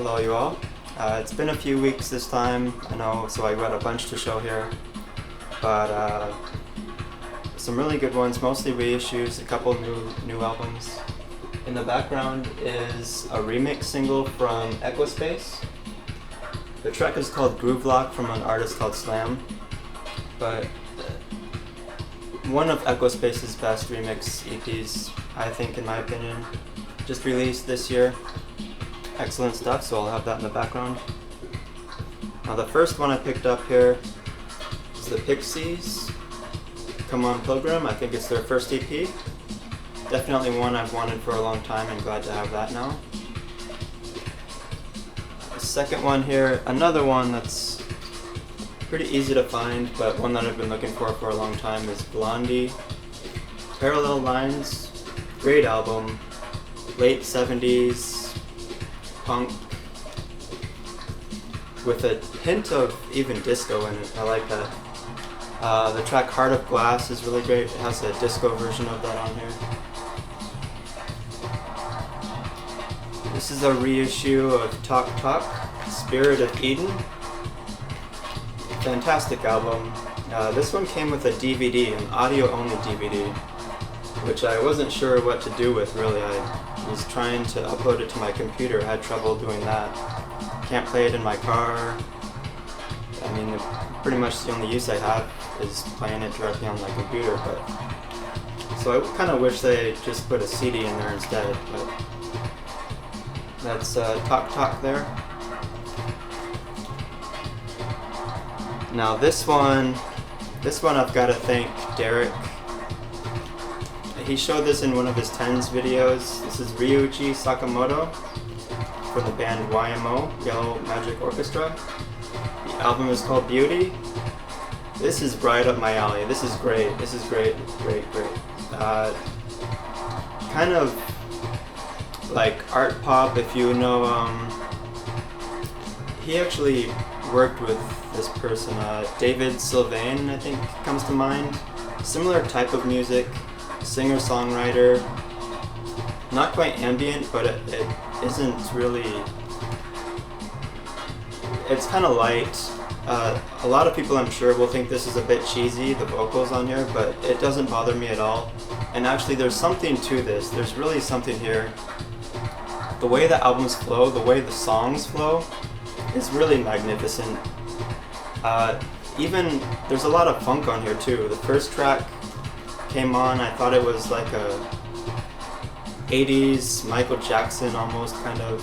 Hello you all. It's been a few weeks this time, I know, so I got a bunch to show here, but some really good ones, mostly reissues, a couple new albums. In the background is a remix single from Equispace. The track is called Groove Lock from an artist called Slam, but one of Equispace's best remix EPs, I think, in my opinion, just released this year. Excellent stuff, so I'll have that in the background. Now the first one I picked up here is the Pixies, Come On Pilgrim. I think it's their first EP. Definitely one I've wanted for a long time and glad to have that now. The second one here, another one that's pretty easy to find, but one that I've been looking for a long time, is Blondie, Parallel Lines. Great album, late 70s punk with a hint of even disco in it. I like that. The track Heart of Glass is really great. It has a disco version of that on here. This is a reissue of Talk Talk, Spirit of Eden. Fantastic album. This one came with a DVD, an audio-only DVD, which I wasn't sure what to do with, really. I was trying to upload it to my computer. I had trouble doing that. Can't play it in my car. I mean, pretty much the only use I have is playing it directly on my computer, but so I kind of wish they just put a CD in there instead, but that's Talk Talk there. Now this one I've got to thank Derek. He showed this in one of his Tens videos. This is Ryuichi Sakamoto from the band YMO, Yellow Magic Orchestra. The album is called Beauty. This is right up my alley. This is great. This is great. Kind of like art pop, if you know. He actually worked with this person, David Sylvain, I think comes to mind. Similar type of music. Singer-songwriter, not quite ambient, but it isn't really, it's kind of light. A lot of people, I'm sure, will think this is a bit cheesy, the vocals on here, but it doesn't bother me at all. And actually there's something to this, there's really something here. The way the albums flow, the way the songs flow, is really magnificent. Even, there's a lot of funk on here too. The first track came on, I thought it was like a 80s Michael Jackson almost kind of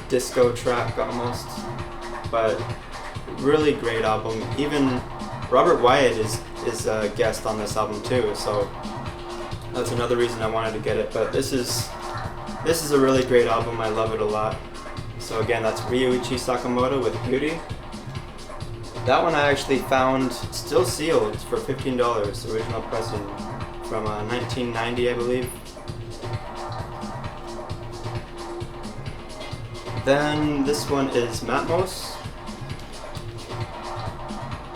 disco track almost, but really great album. Even Robert Wyatt is a guest on this album too, so that's another reason I wanted to get it. But this is a really great album. I love it a lot. So again, that's Ryuichi Sakamoto with Beauty. That one I actually found still sealed for $15, original pressing from 1990, I believe. Then this one is Matmos.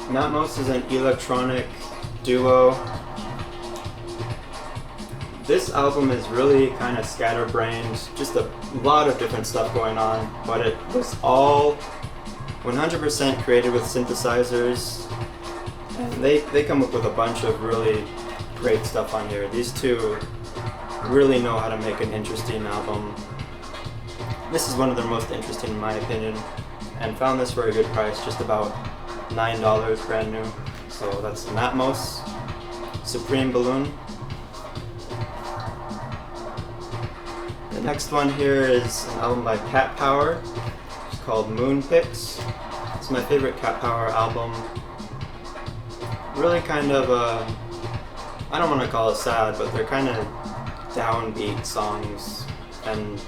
Matmos is an electronic duo. This album is really kind of scatterbrained, just a lot of different stuff going on, but it was all 100% created with synthesizers, and they come up with a bunch of really great stuff on here. These two really know how to make an interesting album. This is one of their most interesting in my opinion, and found this for a good price, just about $9 brand new. So that's Matmos, Supreme Balloon. The next one here is an album by Cat Power. It's called Moon Picks. It's my favorite Cat Power album. Really kind of I don't want to call it sad, but they're kind of downbeat songs, and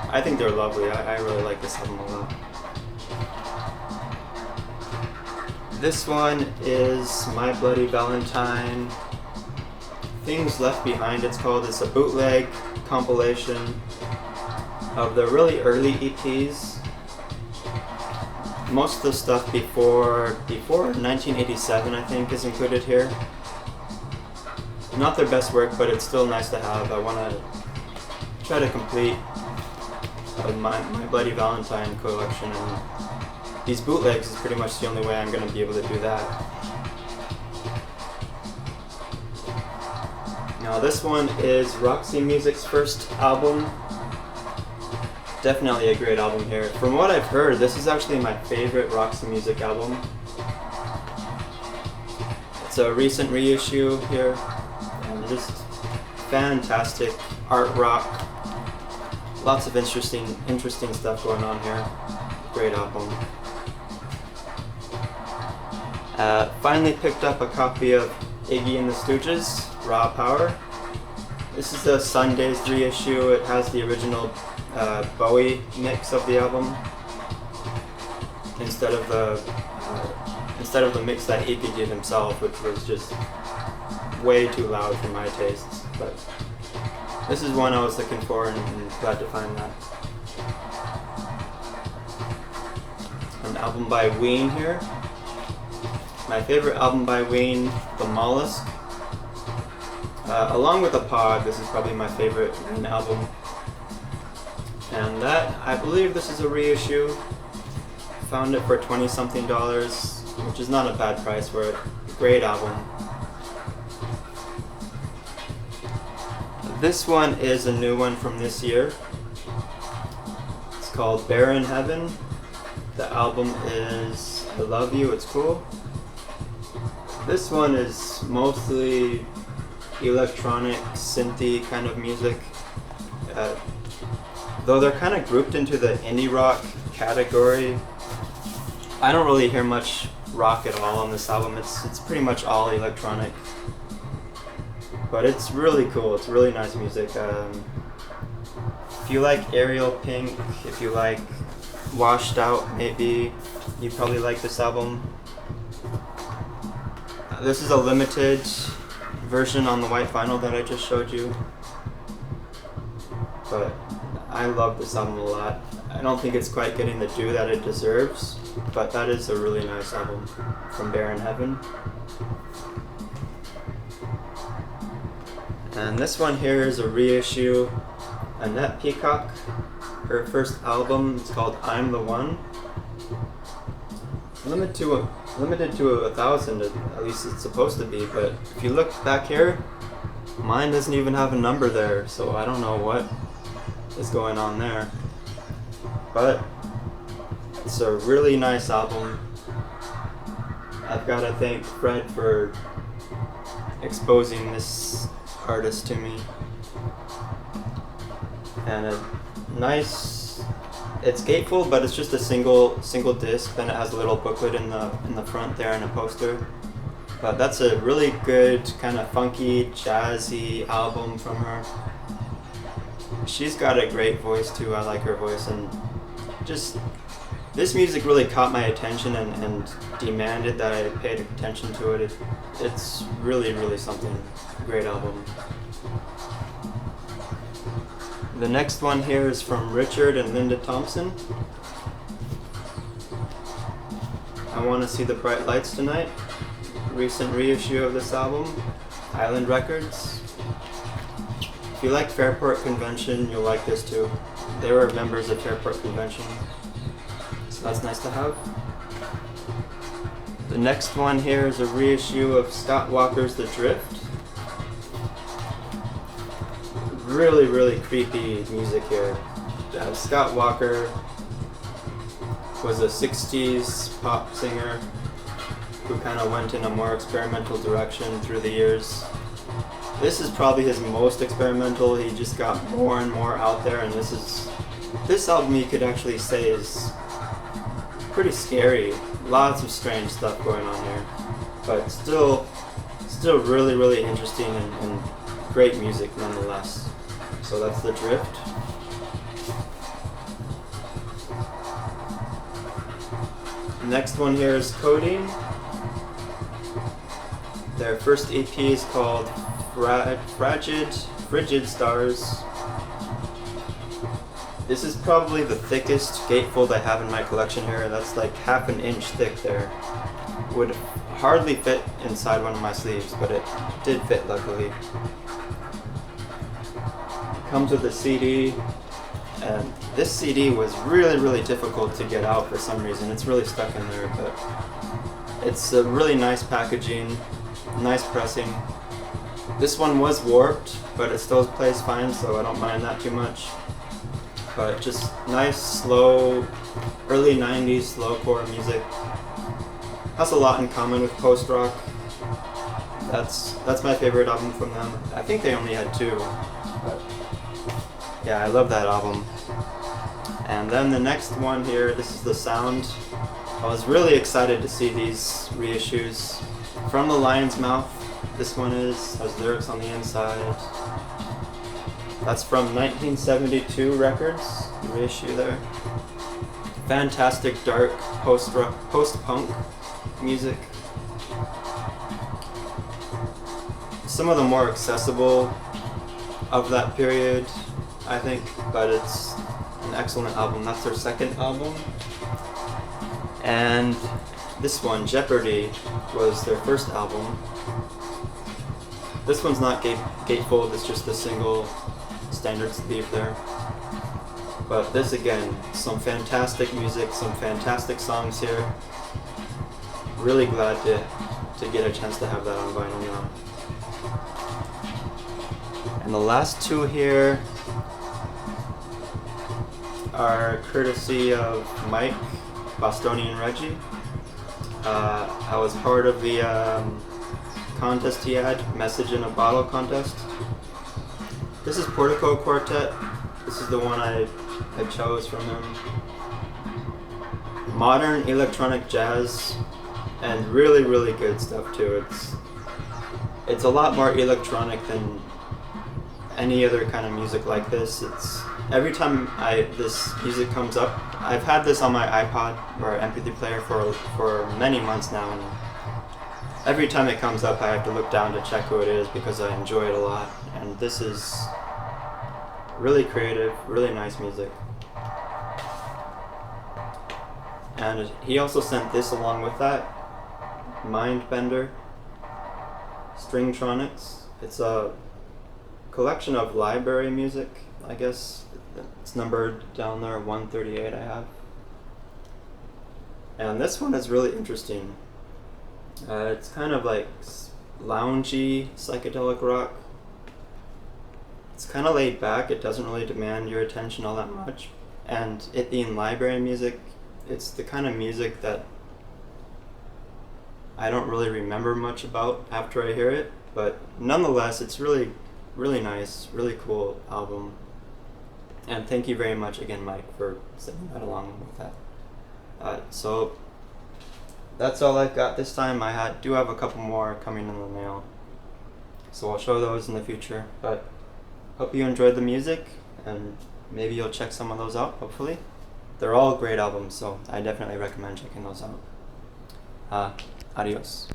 I think they're lovely. I really like this album a lot. This one is My Bloody Valentine, Things Left Behind it's called. It's a bootleg compilation of the really early EPs. Most of the stuff before 1987, I think, is included here. Not their best work, but it's still nice to have. I want to try to complete of my Bloody Valentine collection, and these bootlegs is pretty much the only way I'm going to be able to do that. Now this one is Roxy Music's first album. Definitely a great album here. From what I've heard, this is actually my favorite Roxy Music album. It's a recent reissue here, and just fantastic art rock. Lots of interesting stuff going on here. Great album. Finally picked up a copy of Iggy and the Stooges, Raw Power. This is a Sundays reissue. It has the original Bowie mix of the album instead of the mix that Iggy did himself, which was just way too loud for my tastes. But this is one I was looking for, and glad to find that. An album by Ween here. My favorite album by Ween, The Mollusk. Along with The Pod, this is probably my favorite Ween album. And that, I believe this is a reissue. Found it for $20-something, which is not a bad price for it. Great album. This one is a new one from this year. It's called Bear in Heaven. The album is I Love You, It's Cool. This one is mostly electronic, synthy kind of music. Though they're kind of grouped into the indie rock category, I don't really hear much rock at all on this album. It's pretty much all electronic. But it's really cool. It's really nice music. If you like Ariel Pink, if you like Washed Out, maybe you probably like this album. This is a limited version on the white vinyl that I just showed you. But I love this album a lot. I don't think it's quite getting the due that it deserves, but that is a really nice album from Bear in Heaven. And this one here is a reissue. Annette Peacock, her first album, it's called I'm the One. Limited to 1,000, at least it's supposed to be, but if you look back here, mine doesn't even have a number there, so I don't know what is going on there. But it's a really nice album. I've got to thank Fred for exposing this artist to me. And a nice, it's gatefold, but it's just a single disc. Then it has a little booklet in the front there and a poster. But that's a really good kind of funky, jazzy album from her. She's got a great voice too. I like her voice, and just this music really caught my attention and demanded that I paid attention to it. It's really something. Great album. The next one here is from Richard and Linda Thompson. I Want to See the Bright Lights Tonight. Recent reissue of this album, Island Records. If you like Fairport Convention, you'll like this too. They were members of Fairport Convention, so that's nice to have. The next one here is a reissue of Scott Walker's The Drift. Really creepy music here. Scott Walker was a 60s pop singer who kind of went in a more experimental direction through the years. This is probably his most experimental. He just got more and more out there, and this album you could actually say is pretty scary. Lots of strange stuff going on here, but still really interesting and great music nonetheless. So that's The Drift. Next one here is Codeine. Their first EP is called Frigid Stars. This is probably the thickest gatefold I have in my collection here. That's like half an inch thick there. Would hardly fit inside one of my sleeves, but it did fit luckily. Comes with a CD, And this CD was really difficult to get out for some reason. It's really stuck in there, but it's a really nice packaging, nice pressing. This one was warped, but it still plays fine, so I don't mind that too much. But just nice, slow, early 90s slowcore music. Has a lot in common with post-rock. That's my favorite album from them. I think they only had two, but yeah, I love that album. And then the next one here, this is The Sound. I was really excited to see these reissues. From the Lion's Mouth, this one has lyrics on the inside. That's from 1972 records, the reissue there. Fantastic dark post-punk music. Some of the more accessible of that period, I think, but it's an excellent album. That's their second album. And this one, Jeopardy, was their first album. This one's not gatefold, it's just a single standard sleeve there. But this again, some fantastic music, some fantastic songs here. Really glad to get a chance to have that on vinyl now. And the last two here are courtesy of Mike, Bostonian Reggie. I was part of the contest he had, Message in a Bottle contest. This is Portico Quartet. This is the one I chose from him. Modern electronic jazz and really good stuff too. It's a lot more electronic than any other kind of music like this. It's every time this music comes up, I've had this on my iPod or MP3 player for many months now, and every time it comes up I have to look down to check who it is because I enjoy it a lot. And this is really creative, really nice music. And he also sent this along with that, Mindbender Stringtronics. It's a collection of library music, I guess. It's numbered down there, 138 I have. And this one is really interesting. It's kind of like loungy psychedelic rock. It's kind of laid back, it doesn't really demand your attention all that much. And it being library music, it's the kind of music that I don't really remember much about after I hear it, but nonetheless it's really nice, really cool album. And thank you very much again, Mike, for sending that along with that. So that's all I've got this time. I do have a couple more coming in the mail, so I'll show those in the future. But hope you enjoyed the music, and maybe you'll check some of those out, hopefully. They're all great albums, so I definitely recommend checking those out. Adios.